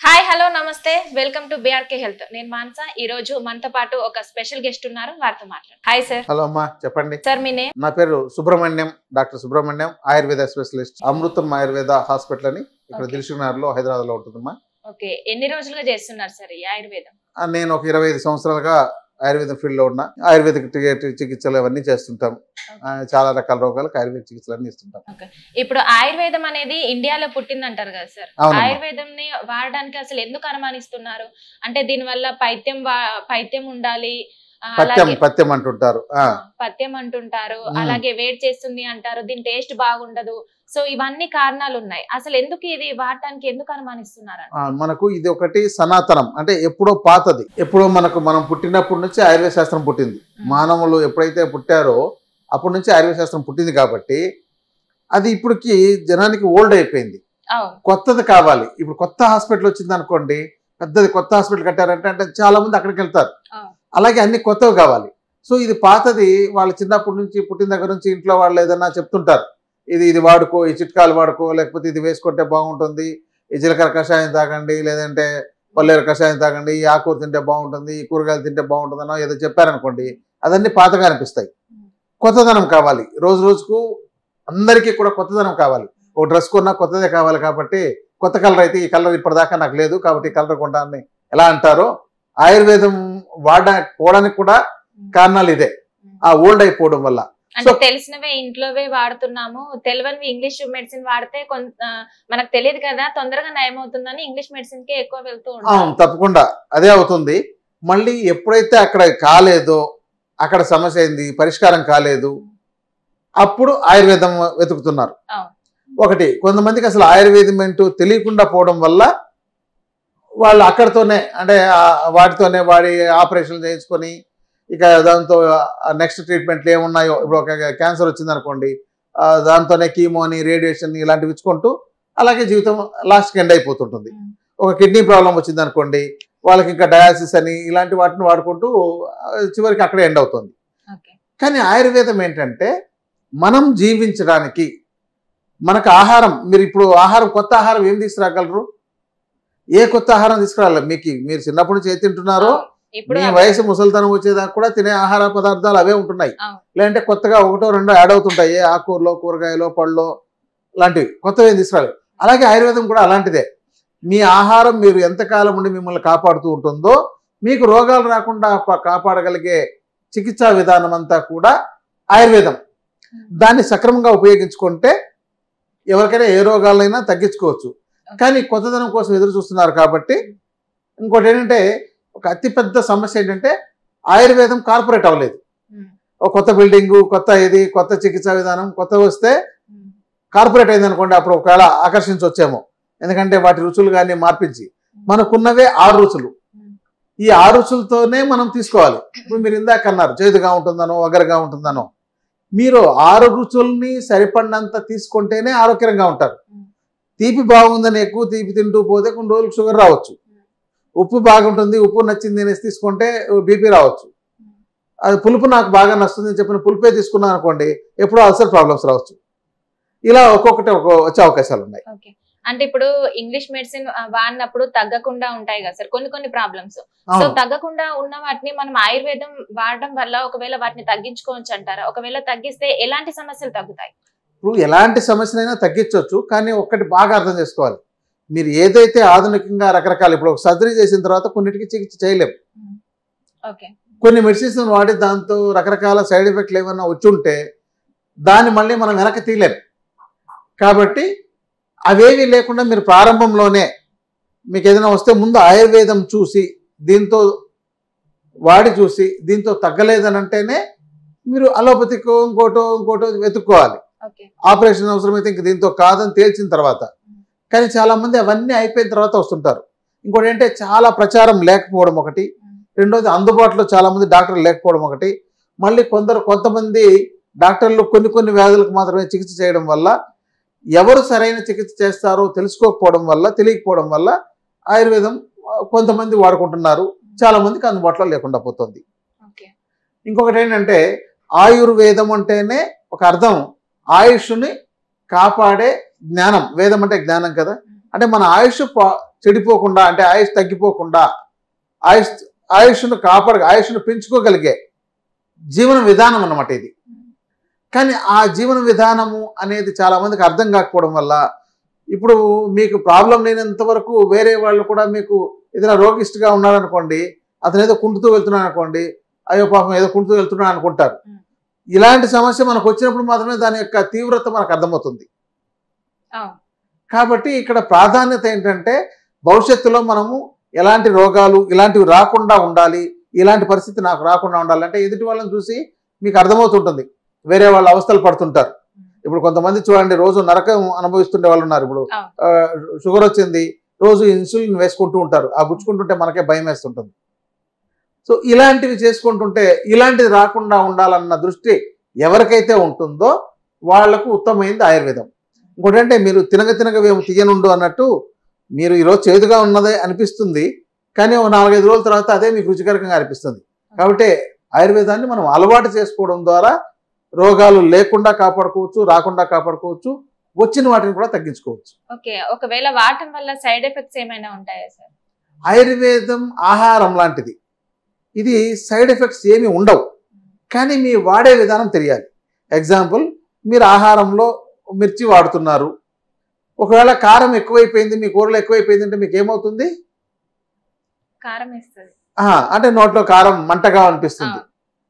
Hi hello నమస్తే welcome to BRK health. నేను మానస. ఈ రోజు మనతో పాటు ఒక స్పెషల్ గెస్ట్ ఉన్నారు, వారితో మాట్లాడు. Hi sir. హలో అమ్మా, చెప్పండి సార్. మీ నేమ్? నా పేరు సుబ్రహ్మణ్యం, డాక్టర్ సుబ్రహ్మణ్యం, ఆయుర్వేద స్పెషలిస్ట్, అమృతం ఆయుర్వేద హాస్పిటల్ అని ఇక్కడ దిల్సుఖ్నగర్ లో హైదరాబాద్ లో ఉంటుందమ్మా. ఓకే, ఎన్ని రోజులుగా చేస్తున్నారు సార్ ఈ ఆయుర్వేదం? నేను ఒక 25 సంవత్సరాలుగా ఆయుర్వేదం ఫీల్డ్ లో ఉన్నా. ఆయుర్వేదిక్ చికిత్సలు అవన్నీ చేస్తుంటాం. చాలా రకాల రోగాలకు ఆయుర్వేద చికిత్సలు అన్ని ఇస్తుంటాం. ఇప్పుడు ఆయుర్వేదం అనేది ఇండియాలో పుట్టిందంటారు కదా సార్, ఆయుర్వేదం ని వాడడానికి అసలు ఎందుకు అనుమానిస్తున్నారు? అంటే దీని వల్ల పైత్యం ఉండాలి, పథ్యం అంటుంటారు, పథ్యం అంటుంటారు, అలాగే వేడి చేస్తుంది అంటారు, దీని టేస్ట్ బాగుండదు. సో ఇవన్నీ కారణాలు ఉన్నాయి. అసలు ఎందుకు ఇది వాడటానికి ఎందుకు అనుమానిస్తున్నారు? మనకు ఇది ఒకటి సనాతనం, అంటే ఎప్పుడో పాతది. ఎప్పుడో మనం పుట్టినప్పటి నుంచి ఆయుర్వేద శాస్త్రం పుట్టింది. మానవులు ఎప్పుడైతే పుట్టారో అప్పటి నుంచి ఆయుర్వేద శాస్త్రం పుట్టింది కాబట్టి అది ఇప్పటికి జనానికి ఓల్డ్ అయిపోయింది. కొత్తది కావాలి. ఇప్పుడు కొత్త హాస్పిటల్ వచ్చింది అనుకోండి, పెద్దది కొత్త హాస్పిటల్ కట్టారంటే అంటే చాలా మంది అక్కడికి వెళ్తారు. అలాగే అన్ని కొత్తవి కావాలి. సో ఇది పాతది వాళ్ళు చిన్నప్పటి నుంచి పుట్టిన దగ్గర నుంచి ఇంట్లో వాళ్ళు ఏదన్నా చెప్తుంటారు, ఇది వాడుకో, ఈ చిట్కాలు వాడుకో, లేకపోతే ఇది వేసుకుంటే బాగుంటుంది, ఈ జీలకర్ర కషాయం తాగండి, లేదంటే పల్లేరు కషాయం తాగండి, ఈ ఆకుకూర తింటే బాగుంటుంది, ఈ కూరగాయలు తింటే బాగుంటుందనో ఏదో చెప్పారనుకోండి, అదన్నీ పాతగా అనిపిస్తాయి. కొత్తదనం కావాలి. రోజు రోజుకు అందరికీ కూడా కొత్తదనం కావాలి. ఒక డ్రెస్ కొన్నా కొత్తదే కావాలి. కాబట్టి కొత్త కలర్ అయితే ఈ కలర్ ఇప్పటిదాకా నాకు లేదు కాబట్టి ఈ కలర్ కొంటానని ఎలా అంటారో, ఆయుర్వేదం పోవడానికి కూడా కారణాలు ఇదే, ఆ ఓల్డ్ అయిపోవడం వల్ల. అంటే తెలిసినవే ఇంట్లోవే వాడుతున్నాము, తెలియనివి ఇంగ్లీష్ మెడిసిన్ వాడితే మనకు తెలియదు కదా, తొందరగా నయం అవుతుందని ఇంగ్లీష్ మెడిసిన్ కే ఎక్కువ వెళ్తూ ఉంటాం. తప్పకుండా అదే అవుతుంది. మళ్ళీ ఎప్పుడైతే అక్కడ కాలేదో, అక్కడ సమస్య అయింది, పరిష్కారం కాలేదు, అప్పుడు ఆయుర్వేదం వెతుకుతున్నారు. ఒకటి, కొంతమందికి అసలు ఆయుర్వేదం ఏంటో తెలియకుండా పోవడం వల్ల వాళ్ళు అక్కడితోనే, అంటే వాటితోనే వాడి ఆపరేషన్లు చేయించుకొని ఇక దాంతో నెక్స్ట్ ట్రీట్మెంట్లు ఏమున్నాయో, ఇప్పుడు ఒక క్యాన్సర్ వచ్చింది అనుకోండి, దాంతోనే కీమోని, రేడియేషన్ ఇలాంటివి ఇచ్చుకుంటూ అలాగే జీవితం లాస్ట్కి ఎండ్ అయిపోతుంటుంది. ఒక కిడ్నీ ప్రాబ్లం వచ్చింది అనుకోండి, వాళ్ళకి ఇంకా డయాలసిస్ అని ఇలాంటి వాటిని వాడుకుంటూ చివరికి అక్కడే ఎండ్ అవుతుంది. కానీ ఆయుర్వేదం ఏంటంటే మనం జీవించడానికి మనకు ఆహారం, మీరు ఇప్పుడు ఆహారం, కొత్త ఆహారం ఏం తీసుకురాగలరు? ఏ కొత్త ఆహారం తీసుకురాలి? మీరు చిన్నప్పుడు నుంచి ఏ తింటున్నారో, మీ వయసు ముసలితనం వచ్చేదాకా కూడా తినే ఆహార పదార్థాలు అవే ఉంటున్నాయి. లేదంటే కొత్తగా ఒకటో రెండో యాడ్ అవుతుంటాయి, ఆకుకూరలో, కూరగాయలో, పళ్ళలో లాంటివి కొత్తవి తీసుకురాలి. అలాగే ఆయుర్వేదం కూడా అలాంటిదే. మీ ఆహారం మీరు ఎంతకాలం ఉండి మిమ్మల్ని కాపాడుతూ ఉంటుందో, మీకు రోగాలు రాకుండా కాపాడగలిగే చికిత్సా విధానం అంతా కూడా ఆయుర్వేదం. దాన్ని సక్రమంగా ఉపయోగించుకుంటే ఎవరికైనా ఏ రోగాలైనా తగ్గించుకోవచ్చు. కానీ కొత్తదనం కోసం ఎదురు చూస్తున్నారు కాబట్టి. ఇంకోటి ఏంటంటే, ఒక అతిపెద్ద సమస్య ఏంటంటే ఆయుర్వేదం కార్పొరేట్ అవ్వలేదు. ఒక కొత్త బిల్డింగు, కొత్త చికిత్సా విధానం కొత్త వస్తే కార్పొరేట్ అయింది అనుకోండి, అప్పుడు ఒకవేళ ఆకర్షించవచ్చేమో. ఎందుకంటే వాటి రుచులు కానీ మార్పించి, మనకున్నవే 6 రుచులు. ఈ 6 రుచులతోనే మనం తీసుకోవాలి. ఇప్పుడు మీరు ఇందాక అన్నారు చేదుగా ఉంటుందనో, వగరగా ఉంటుందనో. మీరు 6 రుచుల్ని సరిపడినంత తీసుకుంటేనే ఆరోగ్యంగా ఉంటారు. తీపి బాగుందని ఎక్కువ తీపి తింటూ పోతే కొన్ని రోజులకు షుగర్ రావచ్చు. ఉప్పు బాగుంటుంది, ఉప్పు నచ్చింది అనేసి తీసుకుంటే బీపీ రావచ్చు. అది పులుపు నాకు బాగా నచ్చుతుంది చెప్పిన పులుపే తీసుకున్నాను అనుకోండి, ఎప్పుడో అల్సర్ ప్రాబ్లమ్స్ రావచ్చు. ఇలా ఒక్కొక్కటి వచ్చే అవకాశాలు ఉన్నాయి. అంటే ఇప్పుడు ఇంగ్లీష్ మెడిసిన్ వాడినప్పుడు తగ్గకుండా ఉంటాయి కదా సార్ కొన్ని ప్రాబ్లమ్స్. సో తగ్గకుండా ఉన్న వాటిని మనం ఆయుర్వేదం వాడడం వల్ల ఒకవేళ వాటిని తగ్గించుకోవచ్చు అంటారా? ఒకవేళ తగ్గిస్తే ఎలాంటి సమస్యలు తగ్గుతాయి? ఇప్పుడు ఎలాంటి సమస్యనైనా తగ్గించవచ్చు. కానీ ఒక్కటి బాగా అర్థం చేసుకోవాలి, మీరు ఏదైతే ఆధునికంగా రకరకాల, ఇప్పుడు ఒక సర్జరీ చేసిన తర్వాత కొన్నిటికి చికిత్స చేయలేము. కొన్ని మెడిసిన్స్ వాడి దాంతో రకరకాల సైడ్ ఎఫెక్ట్లు ఏమైనా వచ్చి ఉంటే దాన్ని మళ్ళీ మనం వెనక్కి తీయలేము. కాబట్టి అవేవి లేకుండా మీరు ప్రారంభంలోనే మీకు ఏదైనా వస్తే ముందు ఆయుర్వేదం చూసి, దీంతో వాడి చూసి, దీంతో తగ్గలేదని అంటేనే మీరు అలోపతికో ఇంకోటో వెతుక్కోవాలి. ఆపరేషన్ అవసరమైతే ఇంక దీంతో కాదని తేల్చిన తర్వాత. కానీ చాలామంది అవన్నీ అయిపోయిన తర్వాత వస్తుంటారు. ఇంకోటి ఏంటంటే చాలా ప్రచారం లేకపోవడం ఒకటి, రెండోది అందుబాటులో చాలామంది డాక్టర్లు లేకపోవడం ఒకటి, మళ్ళీ కొంతమంది డాక్టర్లు కొన్ని వ్యాధులకు మాత్రమే చికిత్స చేయడం వల్ల ఎవరు సరైన చికిత్స చేస్తారో తెలియకపోవడం వల్ల ఆయుర్వేదం కొంతమంది వాడుకుంటున్నారు, చాలామందికి అందుబాటులో లేకుండా పోతుంది. ఇంకొకటి ఏంటంటే, ఆయుర్వేదం అంటేనే ఒక అర్థం ఆయుష్ని కాపాడే జ్ఞానం. వేదం అంటే జ్ఞానం కదా. అంటే మన ఆయుష్ చెడిపోకుండా, అంటే ఆయుష్ తగ్గిపోకుండా, ఆయుష్ను పెంచుకోగలిగే జీవన విధానం అన్నమాట ఇది. కానీ ఆ జీవన విధానము అనేది చాలా మందికి అర్థం కాకపోవడం వల్ల ఇప్పుడు మీకు ప్రాబ్లం లేనంత వరకు వేరే వాళ్ళు కూడా మీకు ఏదైనా రోగిస్ట్గా ఉన్నారనుకోండి, అతను ఏదో కుంటుతూ వెళ్తున్నాడు అనుకోండి, అయ్యో పాపం ఏదో కుంటుతూ వెళ్తున్నాడు అనుకుంటారు. ఇలాంటి సమస్య మనకు వచ్చినప్పుడు మాత్రమే దాని యొక్క తీవ్రత మనకు అర్థమవుతుంది. కాబట్టి ఇక్కడ ప్రాధాన్యత ఏంటంటే భవిష్యత్తులో మనము ఎలాంటి రోగాలు ఇలాంటివి రాకుండా ఉండాలి, ఇలాంటి పరిస్థితి నాకు రాకుండా ఉండాలి అంటే ఎదుటి వాళ్ళని చూసి మీకు అర్థమవుతుంటుంది. వేరే వాళ్ళు అవస్థలు పడుతుంటారు. ఇప్పుడు కొంతమంది చూడండి, రోజు నరకం అనుభవిస్తుండే వాళ్ళు ఉన్నారు. ఇప్పుడు షుగర్ వచ్చింది, రోజు ఇన్సులిన్ వేసుకుంటూ ఉంటారు. ఆ గుచ్చుకుంటుంటే మనకే భయం వేస్తుంటుంది. సో ఇలాంటివి చేసుకుంటుంటే ఇలాంటిది రాకుండా ఉండాలన్న దృష్టి ఎవరికైతే ఉంటుందో వాళ్లకు ఉత్తమమైంది ఆయుర్వేదం. ఇంకోటి అంటే మీరు తినగవేమో తీయనుండు అన్నట్టు, మీరు ఈరోజు చేదుగా ఉన్నదే అనిపిస్తుంది, కానీ ఒక 4-5 రోజుల తర్వాత అదే మీకు రుచికరంగా అనిపిస్తుంది. కాబట్టి ఆయుర్వేదాన్ని మనం అలవాటు చేసుకోవడం ద్వారా రోగాలు లేకుండా కాపాడుకోవచ్చు, రాకుండా కాపాడుకోవచ్చు, వచ్చిన వాటిని కూడా తగ్గించుకోవచ్చు. ఓకే, ఒకవేళ వాడటం వల్ల సైడ్ ఎఫెక్ట్స్ ఏమైనా ఉంటాయా సార్? ఆయుర్వేదం ఆహారం లాంటిది, ఇది సైడ్ ఎఫెక్ట్స్ ఏమి ఉండవు, కానీ మీ వాడే విధానం తెలియాలి. ఎగ్జాంపుల్, మీరు ఆహారంలో మిర్చి వాడుతున్నారు, ఒకవేళ కారం ఎక్కువైపోయింది, మీ కూరలో ఎక్కువైపోయింది అంటే మీకు ఏమవుతుంది? కారం వేస్తుంది, అంటే నోట్లో కారం మంటగా అనిపిస్తుంది,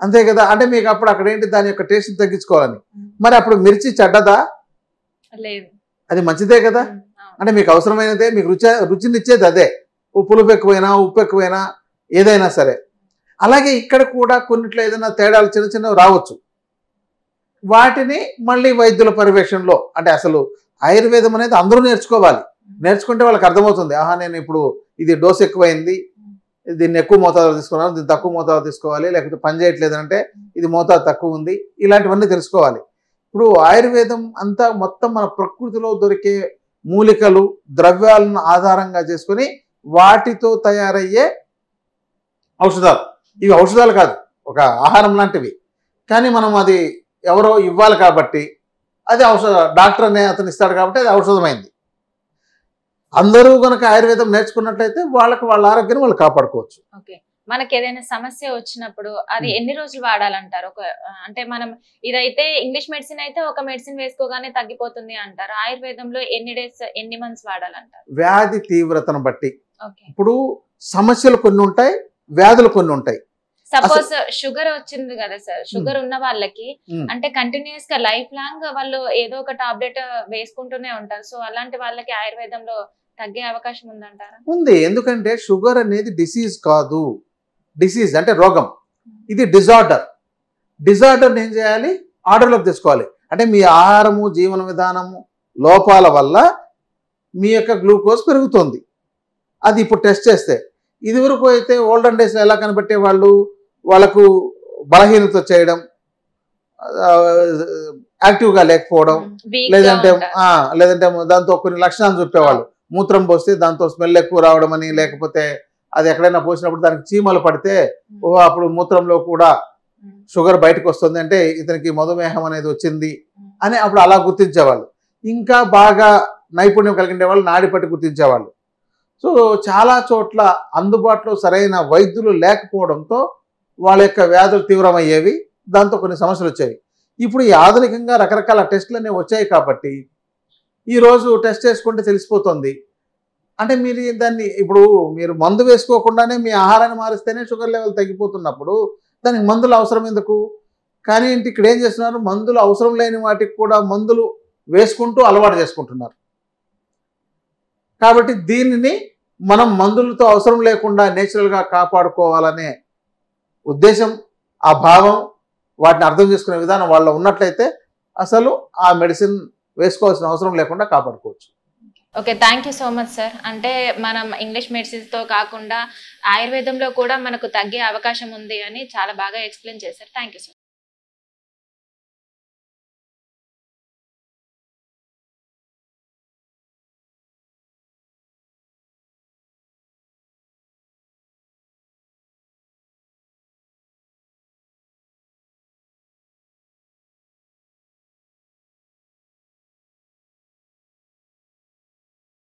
అంతే కదా. అంటే మీకు అప్పుడు అక్కడ ఏంటి, దాని యొక్క టేస్ట్ తగ్గించుకోవాలని. మరి అప్పుడు మిర్చి చెడ్డదా? లేదు, అది మంచిదే కదా. అంటే మీకు అవసరమైనదే, మీకు రుచినిచ్చేది అదే, పులుపు ఎక్కువైనా ఉప్పు ఎక్కువైనా ఏదైనా సరే. అలాగే ఇక్కడ కూడా కొన్నిట్లో ఏదైనా తేడాలు చిన్నవి రావచ్చు. వాటిని మళ్ళీ వైద్యుల పర్యవేక్షణలో, అంటే అసలు ఆయుర్వేదం అనేది అందరూ నేర్చుకోవాలి. నేర్చుకుంటే వాళ్ళకి అర్థమవుతుంది, నేను ఇప్పుడు ఇది డోస్ ఎక్కువైంది, దీన్ని ఎక్కువ మోతాదు తీసుకున్నాను, దీన్ని తక్కువ మోతాదు తీసుకోవాలి, లేకపోతే పని చేయట్లేదు అంటే ఇది మోతాదు తక్కువ ఉంది, ఇలాంటివన్నీ తెలుసుకోవాలి. ఇప్పుడు ఆయుర్వేదం అంతా మొత్తం మన ప్రకృతిలో దొరికే మూలికలు, ద్రవ్యాలను ఆధారంగా చేసుకొని వాటితో తయారయ్యే ఔషధాలు. ఇవి ఔషధాలు కాదు, ఒక ఆహారం లాంటివి. కానీ మనం అది ఎవరో ఇవ్వాలి కాబట్టి అది డాక్టర్ అనే అతను ఇస్తాడు కాబట్టి అది ఔషధమైంది. అందరూ కనుక ఆయుర్వేదం నేర్చుకున్నట్లయితే వాళ్ళ ఆరోగ్యాన్ని వాళ్ళు కాపాడుకోవచ్చు. ఓకే, మనకి ఏదైనా సమస్య వచ్చినప్పుడు అది ఎన్ని రోజులు వాడాలంటారు? అంటే మనం ఇదైతే ఇంగ్లీష్ మెడిసిన్ అయితే ఒక మెడిసిన్ వేసుకోగానే తగ్గిపోతుంది అంటారు, ఆయుర్వేదంలో ఎన్ని డేస్ ఎన్ని మంత్స్ వాడాలంటారు? వ్యాధి తీవ్రతను బట్టి. ఇప్పుడు సమస్యలు కొన్ని ఉంటాయి, వ్యాధులు కొన్ని ఉంటాయి. సపోజ్ షుగర్ వచ్చింది కదా సార్, షుగర్ ఉన్న వాళ్ళకి అంటే కంటిన్యూస్ గా లైఫ్ లాంగ్ వాళ్ళు ఏదో ఒక టాబ్లెట్ వేసుకుంటూనే ఉంటారు. సో అలాంటి వాళ్ళకి ఆయుర్వేదంలో తగ్గే అవకాశం ఉందంటారా? ఉంది, ఎందుకంటే షుగర్ అనేది డిసీజ్ కాదు. డిసీజ్ అంటే రోగం, ఇది డిజార్డర్. డిజార్డర్ని ఏం చేయాలి? ఆర్డర్లోకి తెచ్చుకోవాలి. అంటే మీ ఆహారము, జీవన విధానము లోపాల వల్ల మీ యొక్క గ్లూకోజ్ పెరుగుతుంది. అది ఇప్పుడు టెస్ట్ చేస్తే, ఇదివరకు అయితే ఓల్డెన్ డేస్లో ఎలా కనిపెట్టేవాళ్ళు? వాళ్ళకు బలహీనత చేయడం, యాక్టివ్గా లేకపోవడం, లేదంటే దాంతో కొన్ని లక్షణాలు చెప్పేవాళ్ళు. మూత్రం పోస్తే దాంతో స్మెల్ ఎక్కువ రావడం అని, లేకపోతే అది ఎక్కడైనా పోసినప్పుడు దానికి చీమలు పడితే అప్పుడు మూత్రంలో కూడా షుగర్ బయటకు వస్తుంది, అంటే ఇతనికి మధుమేహం అనేది వచ్చింది అని అప్పుడు అలా గుర్తించేవాళ్ళు. ఇంకా బాగా నైపుణ్యం కలిగిన వాళ్ళు నాడి పట్టి గుర్తించేవాళ్ళు. సో చాలా చోట్ల అందుబాటులో సరైన వైద్యులు లేకపోవడంతో వాళ్ళ యొక్క వ్యాధులు తీవ్రమయ్యేవి, దాంతో కొన్ని సమస్యలు వచ్చేవి. ఇప్పుడు ఈ ఆధునికంగా రకరకాల టెస్టులు అనేవి వచ్చాయి కాబట్టి ఈరోజు టెస్ట్ చేసుకుంటే తెలిసిపోతుంది. అంటే మీరు దాన్ని ఇప్పుడు మీరు మందు వేసుకోకుండానే మీ ఆహారాన్ని మారిస్తేనే షుగర్ లెవెల్ తగ్గిపోతున్నప్పుడు దానికి మందులు అవసరం ఎందుకు? కానీ ఇక్కడ ఏం చేస్తున్నారు, మందులు అవసరం లేని వాటికి కూడా మందులు వేసుకుంటూ అలవాటు చేసుకుంటున్నారు. కాబట్టి దీనిని మనం మందులతో అవసరం లేకుండా నేచురల్గా కాపాడుకోవాలనే ఉద్దేశం, ఆ భావం, వాటిని అర్థం చేసుకునే విధానం వాళ్ళలో ఉన్నట్లయితే అసలు ఆ మెడిసిన్ వేసుకోవాల్సిన అవసరం లేకుండా కాపాడుకోవచ్చు. Okay, thank you so much sir. అంటే మనం ఇంగ్లీష్ మెడిసిన్స్తో కాకుండా ఆయుర్వేదంలో కూడా మనకు తగ్గే అవకాశం ఉంది అని చాలా బాగా ఎక్స్ప్లెయిన్ చేశారు. Thank you sir.